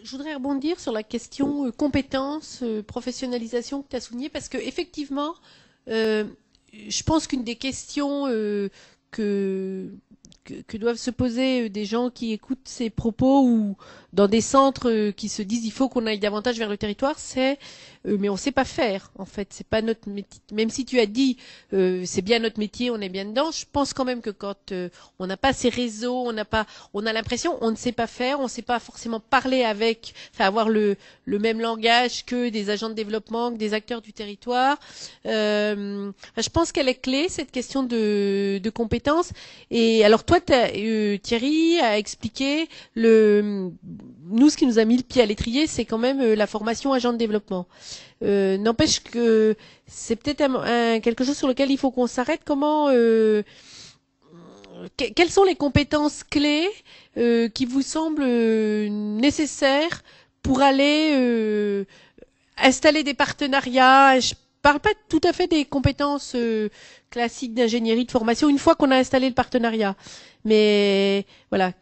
Je voudrais rebondir sur la question compétences, professionnalisation que tu as soulignée, parce que effectivement, je pense qu'une des questions que, que doivent se poser des gens qui écoutent ces propos ou dans des centres qui se disent il faut qu'on aille davantage vers le territoire, c'est mais on sait pas faire en fait, c'est pas notre métier. Même si tu as dit c'est bien notre métier, on est bien dedans, je pense quand même que quand on n'a pas ces réseaux, on a l'impression on ne sait pas faire, on ne sait pas forcément parler avec, enfin avoir le même langage que des agents de développement, que des acteurs du territoire. Je pense qu'elle est clé cette question de compétences. Et alors toi, Thierry a expliqué nous, ce qui nous a mis le pied à l'étrier, c'est quand même la formation agent de développement. N'empêche que c'est peut-être quelque chose sur lequel il faut qu'on s'arrête. Quelles sont les compétences clés qui vous semblent nécessaires pour aller installer des partenariats? Je parle pas tout à fait des compétences classiques d'ingénierie de formation une fois qu'on a installé le partenariat. Mais voilà,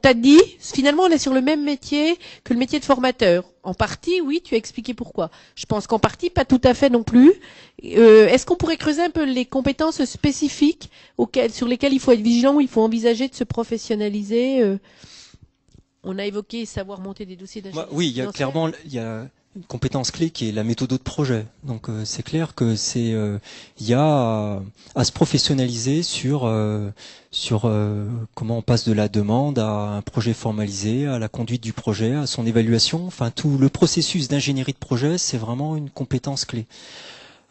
t'as dit, finalement on est sur le même métier que le métier de formateur. En partie, oui, tu as expliqué pourquoi. Je pense qu'en partie, pas tout à fait non plus. Est-ce qu'on pourrait creuser un peu les compétences spécifiques sur lesquelles il faut être vigilant, où il faut envisager de se professionnaliser On a évoqué savoir monter des dossiers d'ingénierie. Oui, il y a clairement une compétence clé qui est la méthode de projet. Donc c'est clair que il y a à se professionnaliser sur comment on passe de la demande à un projet formalisé, à la conduite du projet, à son évaluation. Enfin, tout le processus d'ingénierie de projet, c'est vraiment une compétence clé.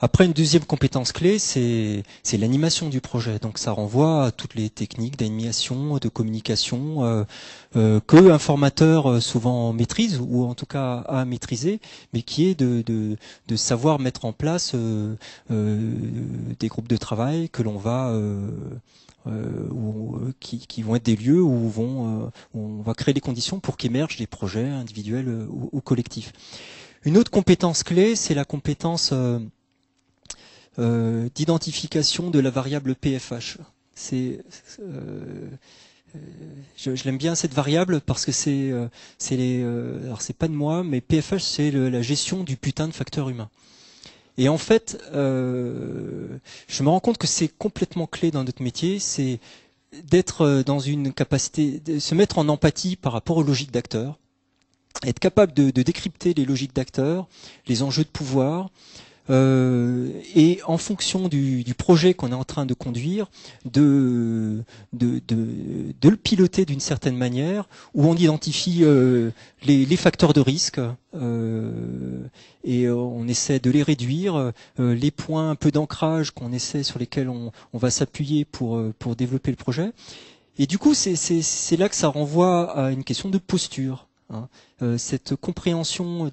Après, une deuxième compétence clé, c'est l'animation du projet. Donc ça renvoie à toutes les techniques d'animation, de communication que un formateur souvent maîtrise, ou en tout cas a maîtrisé, mais qui est de savoir mettre en place des groupes de travail que l'on va qui vont être des lieux où on va créer les conditions pour qu'émergent des projets individuels ou collectifs. Une autre compétence clé, c'est la compétence d'identification de la variable PFH. Je l'aime bien cette variable parce que alors c'est pas de moi, mais PFH c'est la gestion du putain de facteur humain. Et en fait, je me rends compte que c'est complètement clé dans notre métier, c'est d'être dans une capacité de se mettre en empathie par rapport aux logiques d'acteurs, être capable de décrypter les logiques d'acteurs, les enjeux de pouvoir. Et en fonction du projet qu'on est en train de conduire, de le piloter d'une certaine manière, où on identifie les facteurs de risque et on essaie de les réduire, les points un peu d'ancrage sur lesquels on va s'appuyer pour développer le projet. Et du coup, c'est là que ça renvoie à une question de posture. Cette compréhension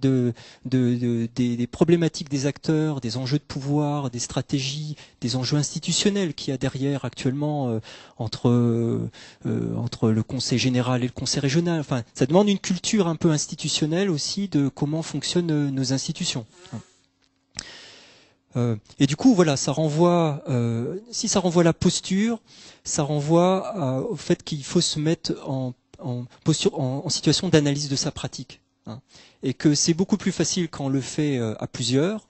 des problématiques des acteurs, des enjeux de pouvoir, des stratégies, des enjeux institutionnels qu'il y a derrière actuellement entre le conseil général et le conseil régional. Enfin, ça demande une culture un peu institutionnelle aussi de comment fonctionnent nos institutions. Et du coup, voilà, ça renvoie. Si ça renvoie à la posture, ça renvoie au fait qu'il faut se mettre en situation d'analyse de sa pratique. Et que c'est beaucoup plus facile quand on le fait à plusieurs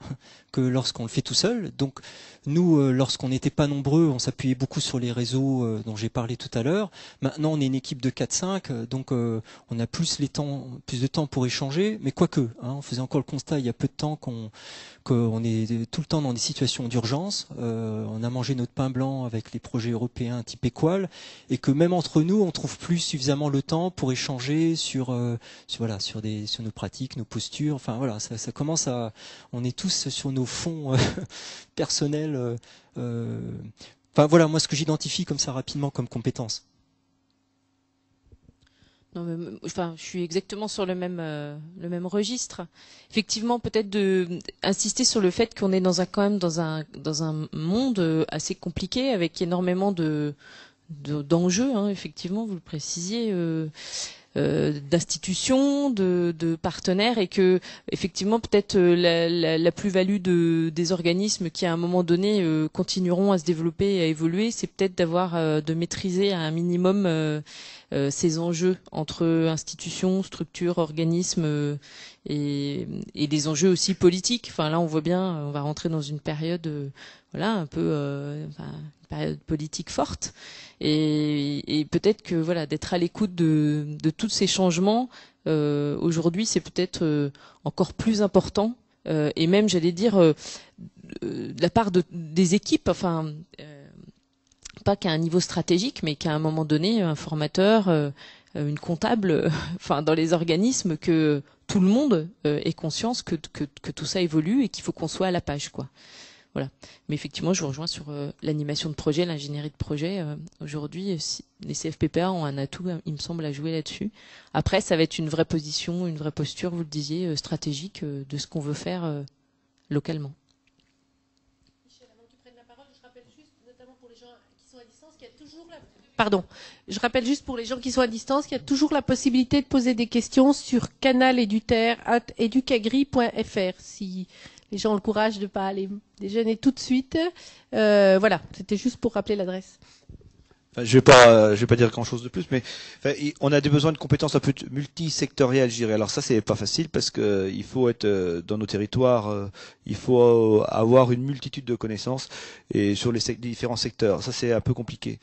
que lorsqu'on le fait tout seul. Donc nous, lorsqu'on n'était pas nombreux, on s'appuyait beaucoup sur les réseaux dont j'ai parlé tout à l'heure. Maintenant, on est une équipe de 4-5, donc on a plus de temps pour échanger. Mais quoique, on faisait encore le constat il y a peu de temps qu'on est tout le temps dans des situations d'urgence. On a mangé notre pain blanc avec les projets européens type Equal, et que même entre nous, on trouve plus suffisamment le temps pour échanger sur nos pratiques, nos postures. Enfin voilà, ça commence à, on est tous sur nos fonds personnels. Enfin voilà, moi ce que j'identifie comme ça rapidement comme compétence. Non, mais, enfin, je suis exactement sur le même registre. Effectivement, peut-être insister sur le fait qu'on est quand même dans un monde assez compliqué avec énormément d'enjeux. Effectivement, vous le précisiez. D'institutions, de partenaires, et que effectivement peut-être la plus-value des organismes qui à un moment donné continueront à se développer et à évoluer, c'est peut-être de maîtriser à un minimum ces enjeux entre institutions, structures, organismes et des enjeux aussi politiques. Enfin là, on voit bien, on va rentrer dans une période, voilà, un peu une période politique forte. Et peut-être que voilà, d'être à l'écoute de tous ces changements aujourd'hui, c'est peut-être encore plus important. Et même, j'allais dire, de la part des équipes, enfin, pas qu'à un niveau stratégique, mais qu'à un moment donné, un formateur, une comptable, enfin, dans les organismes, que tout le monde ait conscience que tout ça évolue et qu'il faut qu'on soit à la page, quoi. Voilà. Mais effectivement, je vous rejoins sur l'animation de projet, l'ingénierie de projet. Aujourd'hui, les CFPPA ont un atout, il me semble, à jouer là-dessus. Après, ça va être une vraie position, une vraie posture, vous le disiez, stratégique de ce qu'on veut faire localement. Michel, avant que tu prennes la parole, je rappelle juste, notamment pour les gens qui sont à distance, qu'il y a toujours Pardon. Je rappelle juste pour les gens qui sont à distance qu'il y a toujours la possibilité de poser des questions sur canaledutaire@educagri.fr si les gens ont le courage de ne pas aller déjeuner tout de suite. Voilà, c'était juste pour rappeler l'adresse. Enfin, je vais pas dire grand chose de plus, mais enfin, on a des besoins de compétences un peu multisectorielles, je dirais. Alors ça, c'est pas facile parce que il faut être dans nos territoires, il faut avoir une multitude de connaissances et sur les différents secteurs. Ça, c'est un peu compliqué.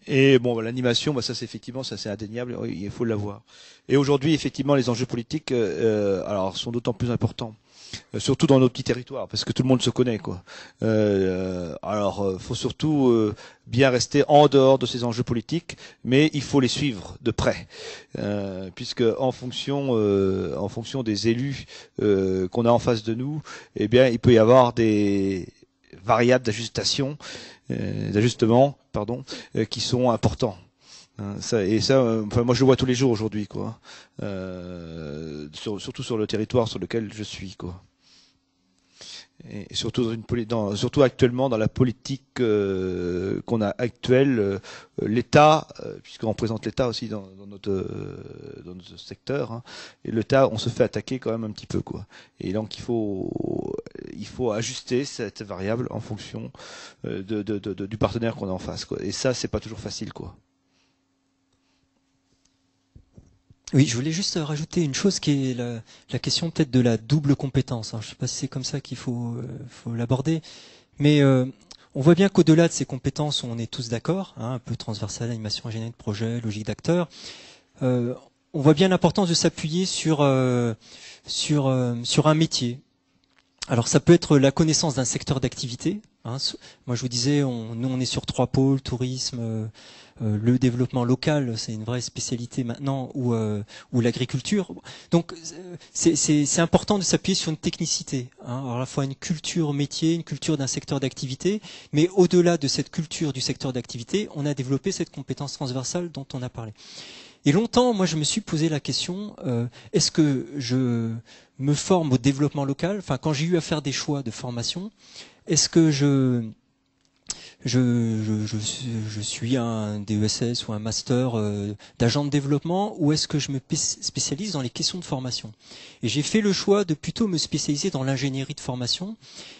Et bon, l'animation, bah, ça, c'est effectivement, ça, c'est indéniable. Il faut l'avoir. Et aujourd'hui, effectivement, les enjeux politiques, alors, sont d'autant plus importants. Surtout dans nos petits territoires, parce que tout le monde se connaît, quoi. Alors, faut surtout bien rester en dehors de ces enjeux politiques, mais il faut les suivre de près, puisque en fonction des élus qu'on a en face de nous, eh bien, il peut y avoir des variables d'ajustement, qui sont importants. Enfin, moi je le vois tous les jours aujourd'hui, quoi. Surtout sur le territoire sur lequel je suis, quoi. Et surtout surtout actuellement dans la politique qu'on a actuelle, l'État, puisqu'on représente l'État aussi dans notre secteur, hein, et l'État, on se fait attaquer quand même un petit peu, quoi. Et donc il faut ajuster cette variable en fonction du partenaire qu'on a en face, quoi. Et ça, c'est pas toujours facile, quoi. Oui, je voulais juste rajouter une chose qui est la question peut-être de la double compétence. Alors, je ne sais pas si c'est comme ça qu'il faut l'aborder, mais on voit bien qu'au-delà de ces compétences, on est tous d'accord, hein, un peu transversal, animation, ingénierie de projet, logique d'acteur. On voit bien l'importance de s'appuyer sur un métier. Alors ça peut être la connaissance d'un secteur d'activité. Hein. Moi je vous disais, nous on est sur 3 pôles, tourisme, le développement local, c'est une vraie spécialité maintenant, ou l'agriculture. Donc c'est important de s'appuyer sur une technicité, hein. Alors à la fois une culture métier, une culture d'un secteur d'activité, mais au-delà de cette culture du secteur d'activité, on a développé cette compétence transversale dont on a parlé. Et longtemps, moi, je me suis posé la question, est-ce que je me forme au développement local? Enfin, quand j'ai eu à faire des choix de formation, est-ce que je suis un DESS ou un master d'agent de développement, ou est-ce que je me spécialise dans les questions de formation? Et j'ai fait le choix de plutôt me spécialiser dans l'ingénierie de formation,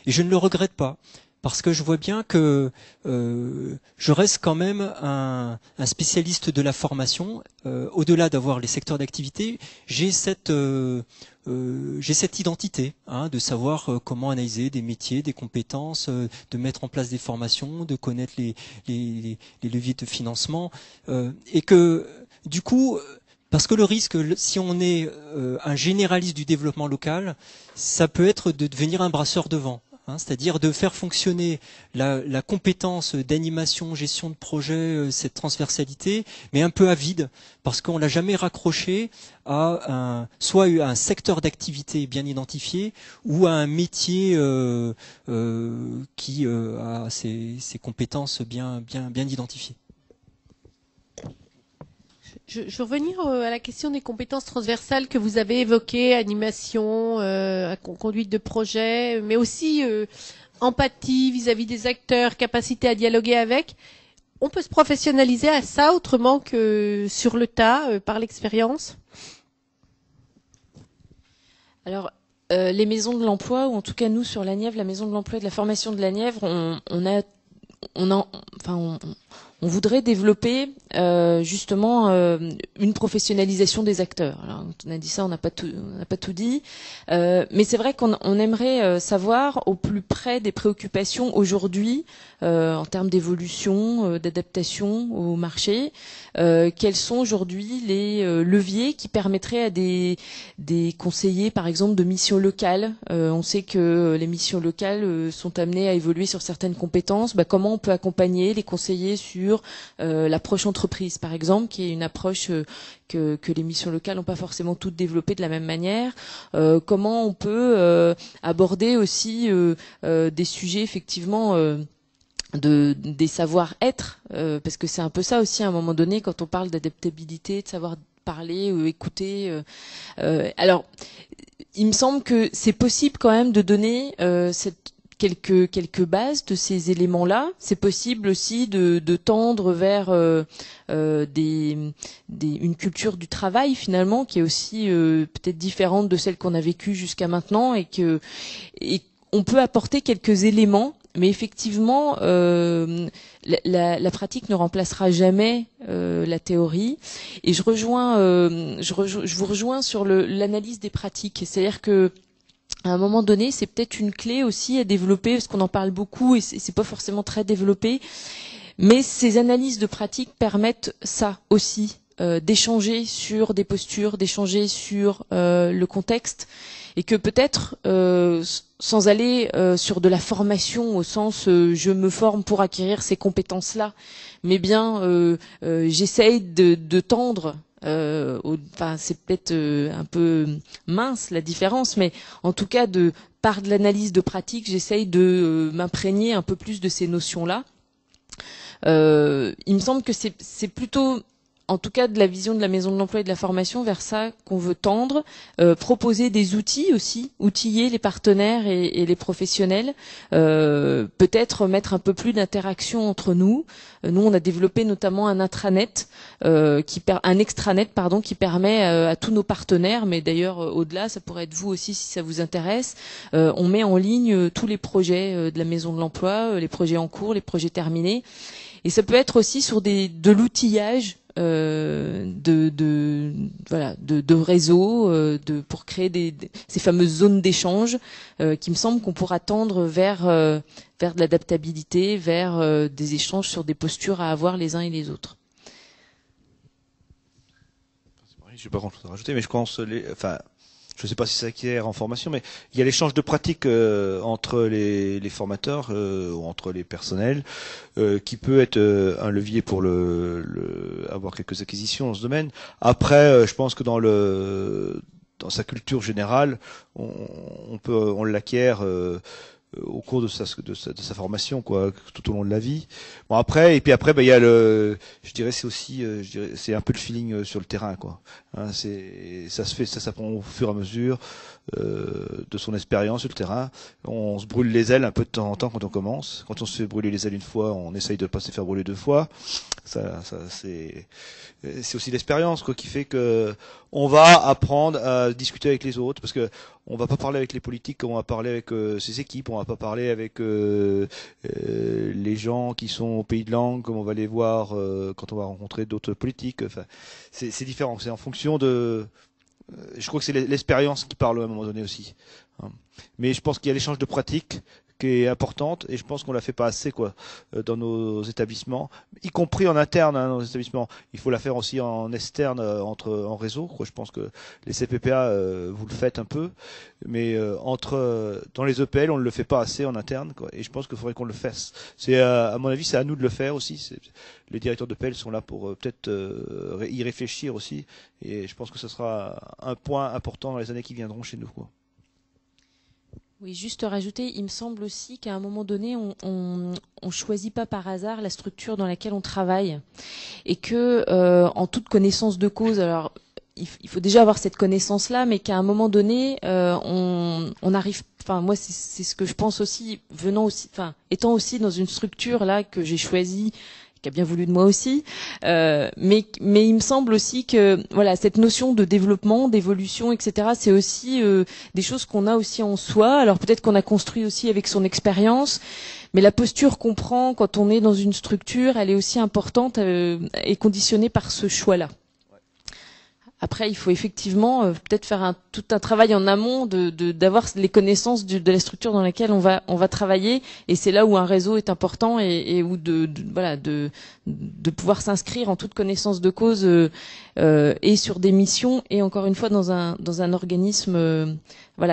et je ne le regrette pas. Parce que je vois bien que je reste quand même un spécialiste de la formation. Au-delà d'avoir les secteurs d'activité, j'ai cette identité, hein, de savoir comment analyser des métiers, des compétences, de mettre en place des formations, de connaître les leviers de financement, et que du coup, parce que le risque, si on est un généraliste du développement local, ça peut être de devenir un brasseur de vent. Hein, c'est-à-dire de faire fonctionner la compétence d'animation, gestion de projet, cette transversalité, mais un peu à vide, parce qu'on l'a jamais raccroché à soit à un secteur d'activité bien identifié, ou à un métier qui a ses compétences bien identifiées. Je vais revenir à la question des compétences transversales que vous avez évoquées, animation, conduite de projet, mais aussi empathie vis-à-vis des acteurs, capacité à dialoguer avec. On peut se professionnaliser à ça autrement que sur le tas, par l'expérience? Alors, les maisons de l'emploi, ou en tout cas nous sur la Nièvre, la maison de l'emploi et de la formation de la Nièvre, on voudrait développer justement une professionnalisation des acteurs. Alors, on a dit ça, on n'a pas tout dit, mais c'est vrai qu'on aimerait savoir au plus près des préoccupations aujourd'hui en termes d'évolution, d'adaptation au marché, quels sont aujourd'hui les leviers qui permettraient à des conseillers, par exemple, de missions locales. On sait que les missions locales sont amenées à évoluer sur certaines compétences. Comment on peut accompagner les conseillers sur l'approche entreprise, par exemple, qui est une approche que les missions locales n'ont pas forcément toutes développées de la même manière. Comment on peut aborder aussi des sujets effectivement des savoir-être, parce que c'est un peu ça aussi à un moment donné quand on parle d'adaptabilité, de savoir parler, écouter. Alors, il me semble que c'est possible quand même de donner quelques bases de ces éléments-là. C'est possible aussi de tendre vers une culture du travail finalement qui est aussi peut-être différente de celle qu'on a vécue jusqu'à maintenant et on peut apporter quelques éléments. Mais effectivement, la pratique ne remplacera jamais la théorie. Et je vous rejoins sur l'analyse des pratiques. C'est-à-dire que à un moment donné, c'est peut-être une clé aussi à développer, parce qu'on en parle beaucoup et c'est pas forcément très développé. Mais ces analyses de pratique permettent ça aussi, d'échanger sur des postures, d'échanger sur le contexte. Et que peut-être, sans aller sur de la formation au sens je me forme pour acquérir ces compétences-là, mais bien j'essaye de tendre, c'est peut-être un peu mince la différence, mais en tout cas par de l'analyse de pratique, j'essaye de m'imprégner un peu plus de ces notions-là. Il me semble que c'est plutôt, en tout cas de la vision de la Maison de l'Emploi et de la Formation, vers ça qu'on veut tendre, proposer des outils aussi, outiller les partenaires et les professionnels, peut-être mettre un peu plus d'interaction entre nous. Nous, on a développé notamment un intranet, un extranet, qui permet à tous nos partenaires, mais d'ailleurs au-delà, ça pourrait être vous aussi si ça vous intéresse. On met en ligne tous les projets de la Maison de l'Emploi, les projets en cours, les projets terminés. Et ça peut être aussi sur de l'outillage de réseaux, pour créer ces fameuses zones d'échange, qui me semble qu'on pourra tendre vers de l'adaptabilité, vers des échanges sur des postures à avoir les uns et les autres. Je n'ai pas grand chose à rajouter, mais je pense je ne sais pas si ça acquiert en formation, mais il y a l'échange de pratiques entre les formateurs ou entre les personnels qui peut être un levier pour avoir quelques acquisitions dans ce domaine. Après, je pense que dans sa culture générale, on l'acquiert au cours de sa formation, quoi, tout au long de la vie. Bon, après, il y a je dirais, c'est aussi, c'est un peu le feeling sur le terrain, quoi. Hein, ça s'apprend au fur et à mesure de son expérience sur le terrain. On se brûle les ailes un peu de temps en temps quand on commence. Quand on se fait brûler les ailes une fois, on essaye de pas se faire brûler deux fois. C'est aussi l'expérience, quoi, qui fait que on va apprendre à discuter avec les autres, parce que on va pas parler avec les politiques comme on va parler avec ses équipes, on va pas parler avec les gens qui sont au pays de langue comme on va les voir quand on va rencontrer d'autres politiques. Enfin, c'est différent, c'est en fonction de je crois que c'est l'expérience qui parle à un moment donné aussi. Mais je pense qu'il y a l'échange de pratiques qui est importante, et je pense qu'on la fait pas assez, quoi, dans nos établissements, y compris en interne, dans nos établissements. Il faut la faire aussi en externe, en réseau, quoi. Je pense que les CPPA, vous le faites un peu, mais dans les EPL, on ne le fait pas assez en interne, quoi. Et je pense qu'il faudrait qu'on le fasse. À mon avis, c'est à nous de le faire aussi. Les directeurs d'EPL sont là pour peut-être y réfléchir aussi, et je pense que ce sera un point important dans les années qui viendront chez nous, quoi. Oui, juste rajouter, il me semble aussi qu'à un moment donné, on choisit pas par hasard la structure dans laquelle on travaille, et que en toute connaissance de cause, alors il faut déjà avoir cette connaissance-là, mais qu'à un moment donné, on arrive. Enfin, moi, c'est ce que je pense aussi, étant aussi dans une structure là que j'ai choisie qui a bien voulu de moi aussi. Mais il me semble aussi que voilà, cette notion de développement, d'évolution, etc., c'est aussi des choses qu'on a aussi en soi. Alors peut-être qu'on a construit aussi avec son expérience, mais la posture qu'on prend quand on est dans une structure, elle est aussi importante et conditionnée par ce choix-là. Après, il faut effectivement peut-être faire tout un travail en amont d'avoir les connaissances de la structure dans laquelle on va travailler, et c'est là où un réseau est important et où de pouvoir s'inscrire en toute connaissance de cause et sur des missions, et encore une fois dans un organisme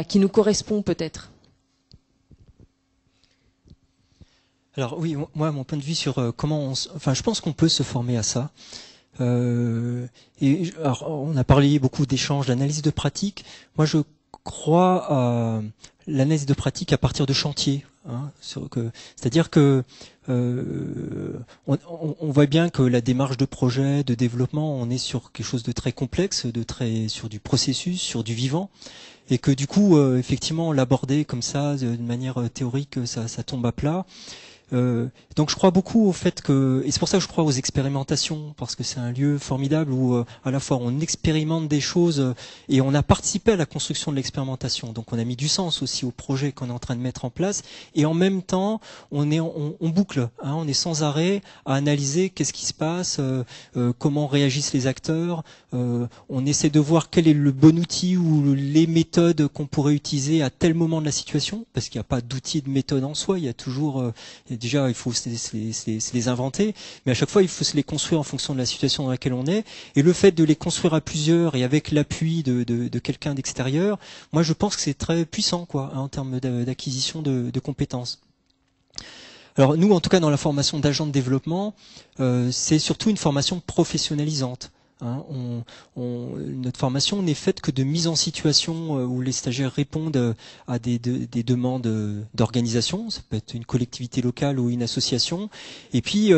qui nous correspond peut-être. Alors oui, moi, mon point de vue sur comment je pense qu'on peut se former à ça. Alors, on a parlé beaucoup d'échanges, d'analyse de pratique. Moi, je crois à l'analyse de pratique à partir de chantiers. C'est-à-dire que on voit bien que la démarche de projet, de développement, on est sur quelque chose de très complexe, sur du processus, sur du vivant, et que du coup, effectivement, l'aborder comme ça, de manière théorique, ça tombe à plat. Donc je crois beaucoup au fait et c'est pour ça que je crois aux expérimentations, parce que c'est un lieu formidable où à la fois on expérimente des choses et on a participé à la construction de l'expérimentation. Donc on a mis du sens aussi au projet qu'on est en train de mettre en place, et en même temps on boucle, on est sans arrêt à analyser qu'est-ce qui se passe, comment réagissent les acteurs, on essaie de voir quel est le bon outil ou les méthodes qu'on pourrait utiliser à tel moment de la situation, parce qu'il n'y a pas d'outil de méthode en soi, il y a toujours déjà, il faut se les inventer, mais à chaque fois, il faut se les construire en fonction de la situation dans laquelle on est. Et le fait de les construire à plusieurs et avec l'appui de quelqu'un d'extérieur, moi, je pense que c'est très puissant, en termes d'acquisition de compétences. Alors, nous, en tout cas, dans la formation d'agent de développement, c'est surtout une formation professionnalisante. Notre formation n'est faite que de mise en situation où les stagiaires répondent à des demandes d'organisation. Ça peut être une collectivité locale ou une association. Et puis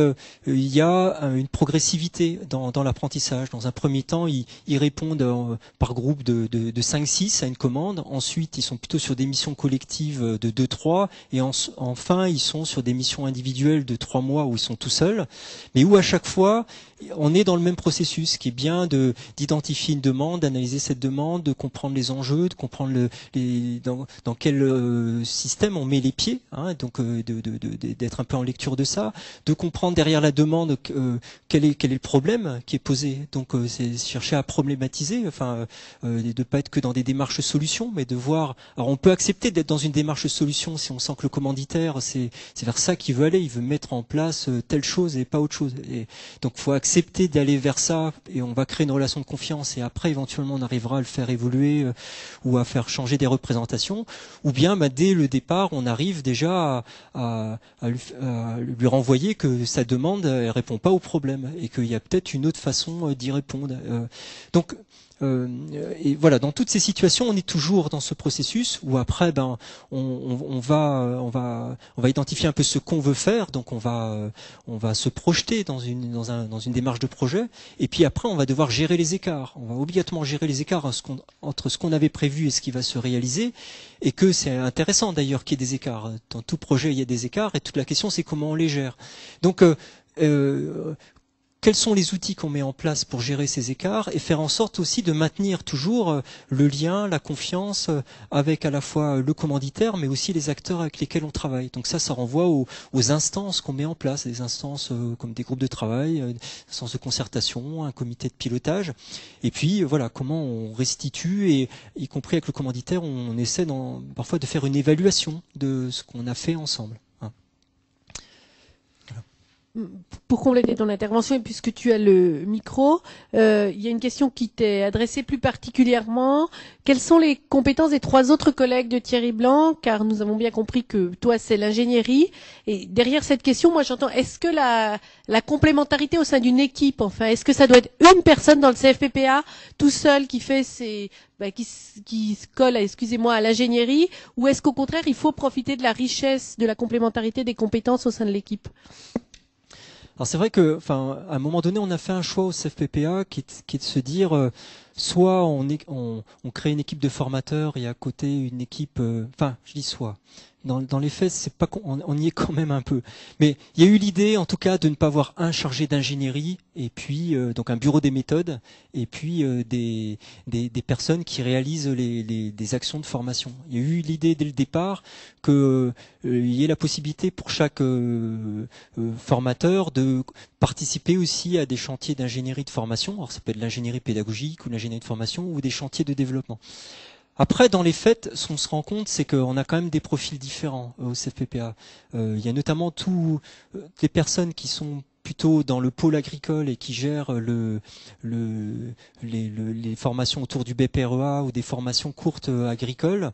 il y a une progressivité dans l'apprentissage. Dans un premier temps, ils répondent par groupe de 5-6 à une commande. Ensuite, ils sont plutôt sur des missions collectives de 2-3. Et enfin, ils sont sur des missions individuelles de 3 mois où ils sont tout seuls. Mais où à chaque fois, on est dans le même processus, qui est bien d'identifier une demande, d'analyser cette demande, de comprendre les enjeux, de comprendre dans quel système on met les pieds, donc d'être un peu en lecture de ça, de comprendre derrière la demande quel est le problème qui est posé. Donc c'est chercher à problématiser, de pas être que dans des démarches solutions, mais de voir. Alors on peut accepter d'être dans une démarche solution si on sent que le commanditaire c'est vers ça qu'il veut aller, il veut mettre en place telle chose et pas autre chose. Et donc il faut accepter d'aller vers ça, et on va créer une relation de confiance, et après éventuellement on arrivera à le faire évoluer ou à faire changer des représentations, ou bien dès le départ on arrive déjà à lui renvoyer que sa demande elle répond pas au problème et qu'il y a peut-être une autre façon d'y répondre. Donc et voilà, dans toutes ces situations, on est toujours dans ce processus où après, on va identifier un peu ce qu'on veut faire. Donc on va se projeter dans une démarche de projet. Et puis après, on va devoir gérer les écarts. On va obligatoirement gérer les écarts entre ce qu'on avait prévu et ce qui va se réaliser. Et que c'est intéressant d'ailleurs qu'il y ait des écarts. Dans tout projet, il y a des écarts. Et toute la question, c'est comment on les gère. Donc quels sont les outils qu'on met en place pour gérer ces écarts et faire en sorte aussi de maintenir toujours le lien, la confiance avec à la fois le commanditaire mais aussi les acteurs avec lesquels on travaille. Donc ça renvoie aux instances qu'on met en place, des instances comme des groupes de travail, des instances de concertation, un comité de pilotage. Et puis voilà, comment on restitue, et y compris avec le commanditaire, on essaie parfois de faire une évaluation de ce qu'on a fait ensemble. Pour compléter ton intervention, et puisque tu as le micro, il y a une question qui t'est adressée plus particulièrement. Quelles sont les compétences des 3 autres collègues de Thierry Blanc? Car nous avons bien compris que toi, c'est l'ingénierie. Et derrière cette question, moi, j'entends, est-ce que la complémentarité au sein d'une équipe, est-ce que ça doit être une personne dans le CFPPA, tout seul, qui fait qui se colle, excusez-moi, à l'ingénierie, ou est-ce qu'au contraire, il faut profiter de la richesse, de la complémentarité des compétences au sein de l'équipe? Alors c'est vrai que, à un moment donné, on a fait un choix au CFPPA qui est de se dire, soit on crée une équipe de formateurs et à côté une équipe, je dis soit, dans les faits, c'est pas on y est quand même un peu. Mais il y a eu l'idée, en tout cas, de ne pas avoir un chargé d'ingénierie et puis donc un bureau des méthodes et puis des personnes qui réalisent des actions de formation. Il y a eu l'idée dès le départ que il y ait la possibilité pour chaque formateur de participer aussi à des chantiers d'ingénierie de formation. Alors ça peut être l'ingénierie pédagogique ou l'ingénierie de formation ou des chantiers de développement. Après, dans les faits, ce qu'on se rend compte, c'est qu'on a quand même des profils différents au CFPPA. Il y a notamment toutes les personnes qui sont plutôt dans le pôle agricole et qui gèrent les formations autour du BPREA ou des formations courtes agricoles,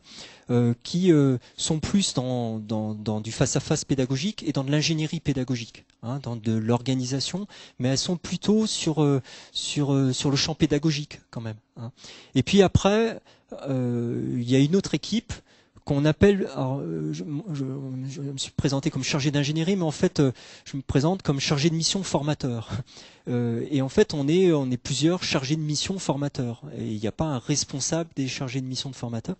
qui sont plus dans du face-à-face pédagogique et dans de l'ingénierie pédagogique, dans de l'organisation, mais elles sont plutôt sur le champ pédagogique quand même. Et puis après, il y a une autre équipe qu'on appelle, alors, je me suis présenté comme chargé d'ingénierie, mais en fait, je me présente comme chargé de mission formateur. Et en fait, on est plusieurs chargés de mission formateurs. Et il n'y a pas un responsable des chargés de mission de formateurs.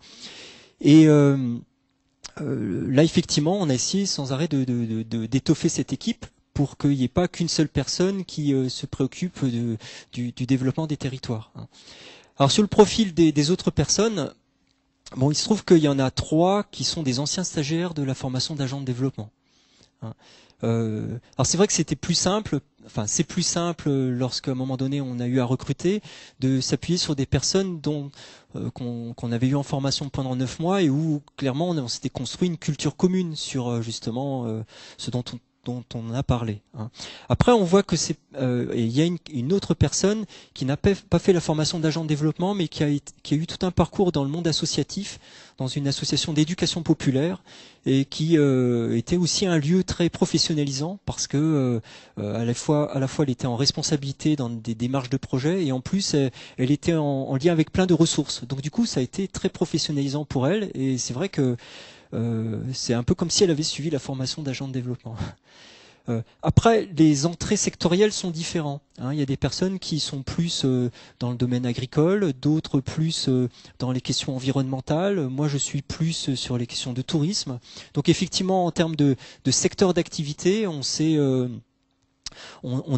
Et là, effectivement, on a essayé sans arrêt d'étoffer cette équipe pour qu'il n'y ait pas qu'une seule personne qui se préoccupe du développement des territoires. Alors sur le profil des autres personnes, bon, il se trouve qu'il y en a 3 qui sont des anciens stagiaires de la formation d'agents de développement. Alors c'est vrai que c'était plus simple, enfin c'est plus simple lorsqu'à un moment donné on a eu à recruter, de s'appuyer sur des personnes qu'on avait eu en formation pendant 9 mois et où clairement on s'était construit une culture commune sur justement ce dont on a parlé. Après, on voit que il y a une autre personne qui n'a pas fait la formation d'agent de développement, mais qui a eu tout un parcours dans le monde associatif, dans une association d'éducation populaire, et qui était aussi un lieu très professionnalisant parce que à la fois elle était en responsabilité dans des démarches de projet et en plus elle était en lien avec plein de ressources. Donc du coup, ça a été très professionnalisant pour elle et c'est vrai que c'est un peu comme si elle avait suivi la formation d'agent de développement. Après, les entrées sectorielles sont différentes. Il y a des personnes qui sont plus dans le domaine agricole, d'autres plus dans les questions environnementales. Moi, je suis plus sur les questions de tourisme. Donc, effectivement, en termes de secteur d'activité, on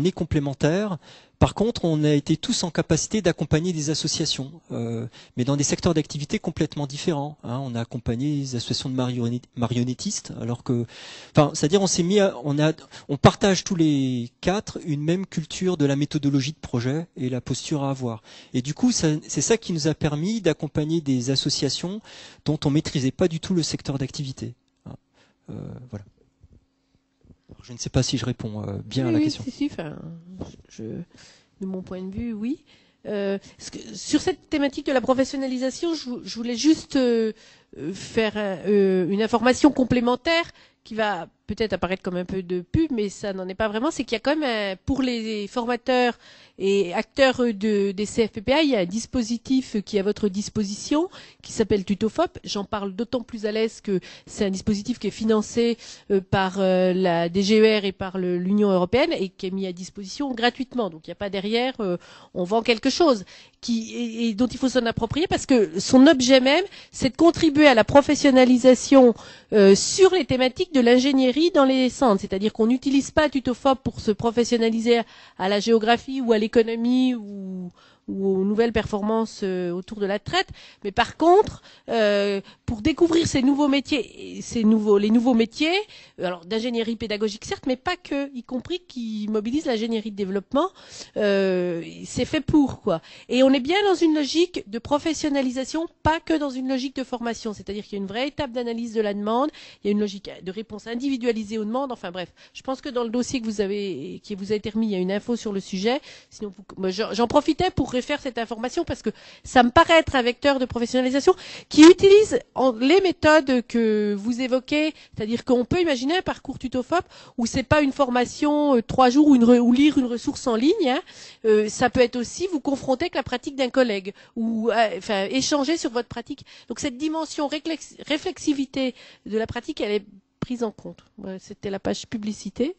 est complémentaires. Par contre, on a été tous en capacité d'accompagner des associations, mais dans des secteurs d'activité complètement différents. On a accompagné des associations de marionnettistes, alors que, c'est-à-dire on partage tous les 4 une même culture de la méthodologie de projet et la posture à avoir. Et du coup, c'est ça qui nous a permis d'accompagner des associations dont on maîtrisait pas du tout le secteur d'activité. Voilà. Je ne sais pas si je réponds bien à la question. Si, de mon point de vue, oui. Sur cette thématique de la professionnalisation, je voulais juste faire une information complémentaire qui va peut-être apparaître comme un peu de pub, mais ça n'en est pas vraiment. C'est qu'il y a quand même, pour les formateurs et acteurs des CFPPA, il y a un dispositif qui est à votre disposition, qui s'appelle Tutofop. J'en parle d'autant plus à l'aise que c'est un dispositif qui est financé par la DGER et par l'Union européenne et qui est mis à disposition gratuitement. Donc il n'y a pas derrière, on vend quelque chose et dont il faut s'en approprier parce que son objet même, c'est de contribuer à la professionnalisation sur les thématiques de l'ingénierie dans les centres, c'est-à-dire qu'on n'utilise pas Tutofop pour se professionnaliser à la géographie ou à l'économie ou aux nouvelles performances autour de la traite, mais par contre, pour découvrir ces nouveaux métiers, les nouveaux métiers, alors d'ingénierie pédagogique certes, mais pas que, y compris qui mobilise l'ingénierie de développement, c'est fait pour quoi. Et on est bien dans une logique de professionnalisation, pas que dans une logique de formation, c'est-à-dire qu'il y a une vraie étape d'analyse de la demande, il y a une logique de réponse individualisée aux demandes, enfin bref, je pense que dans le dossier qui vous a été remis, il y a une info sur le sujet, sinon j'en profitais pour refaire cette information parce que ça me paraît être un vecteur de professionnalisation qui utilise les méthodes que vous évoquez, c'est-à-dire qu'on peut imaginer un parcours Tutofop où c'est pas une formation 3 jours ou lire une ressource en ligne, ça peut être aussi vous confronter avec la pratique d'un collègue ou échanger sur votre pratique. Donc cette dimension réflexivité de la pratique, elle est prise en compte. Voilà, c'était la page publicité.